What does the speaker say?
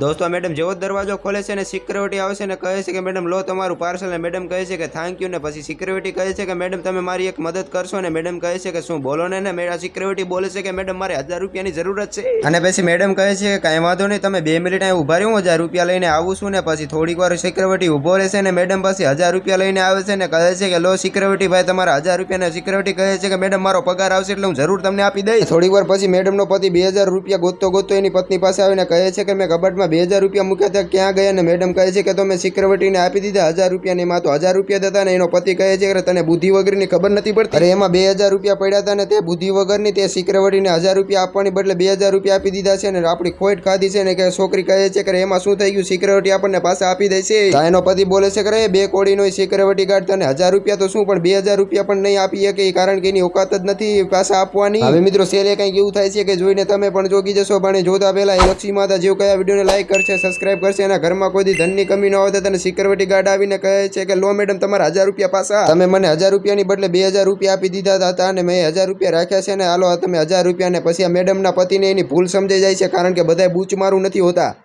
દોસ્તો મેડમ જેવો દરવાજો ખોલે છે ને સિક્યુરિટી આવે છે ને કહે છે કે મેડમ લો તમારું પાર્સલ ને મેડમ કહે છે કે થેન્ક યુ ને પછી સિક્યુરિટી કહે છે કે મેડમ તમે મારી એક મદદ કરશો ને મેડમ કહે છે કે શું બોલો ને મેડમ સિક્યુરિટી બોલે છે કે મેડમ મારે 1000 રૂપિયાની જરૂરત છે અને પછી મેડમ કહે છે કે કાંઈ વાંધો નહીં તમે 2 મિનિટ અહીં ઉભા રહ્યો 1000 રૂપિયા લઈને આવું છું ને પછી થોડીક વાર સિક્યુરિટી ઉભો રહેશે ને મેડમ પછી 1000 રૂપિયા લઈને આવે છે ને કહે છે કે લો સિક્યુરિટી ભાઈ તમારા 1000 રૂપિયા ને સિક્યુરિટી કહે છે કે મેડમ મારો પગાર આવશે એટલે હું જરૂર તમને આપી દઈશ થોડીક વાર પછી મેડમનો પતિ 2000 રૂપિયા ગોતતો એની પત્ની પાસે આવીને કહે છે કે મેં કબાટમાં 2000 રૂપિયા મૂક્યા હતા ક્યાં ગયા ને મેડમ કહે છે કે તમે સિક્યુરિટીને આપી દીધા 1000 રૂપિયાની માં તો 1000 રૂપિયા હતા ને એનો પતિ કહે છે કે તને બુદ્ધિ વગરની ખબર નથી પડતી અરે એમાં 2000 રૂપિયા પડ્યા હતા ને તે બુદ્ધિ વગરની તે સિક્યુરિટીને 1000 રૂપિયા આપવાની બદલે 2000 રૂપિયા આપી દીધા છે ને આપણી ખોટ ખાધી છે ને કે છોકરી કહે છે કે એમાં શું થઈ ગયું સિક્યુરિટી આપણને પાછા આપી દે છે એનો પતિ બોલે છે કે બે કોડીનો સિક્યુરિટી ગાર્ડ તને 1000 રૂપિયા તો શું પણ 2000 રૂપિયા પણ નહીં આપી શકે કારણ કે એની ઓકાત જ નથી પાછા આપવાની હવે મિત્રો સેલે કંઈક એવું થાય છે કે જોઈને તમે પણ જોગી જશો પણ જોતા પહેલા લક્ષ્મી માતા જેવું કયા વિડીયોને લાઈક કરશે સબસ્ક્રાઇબ કરશે એના ઘરમાં કોઈ ધનની કમી ન હોય તો તને સિક્યુરિટી ગાર્ડ આવીને કહે છે કે લો મેડમ તમારા 1000 રૂપિયા પાછા તમે મને 1000 રૂપિયાની બદલે 2000 રૂપિયા આપી દીધા હતા અને મેં 1000 રૂપિયા રાખ્યા છે ને હાલો તમે 1000 રૂપિયા ને પછી આ મેડમના પતિને એની ભૂલ સમજાઈ જાય છે કારણ કે બધાય બૂચ મારું નથી હોતા।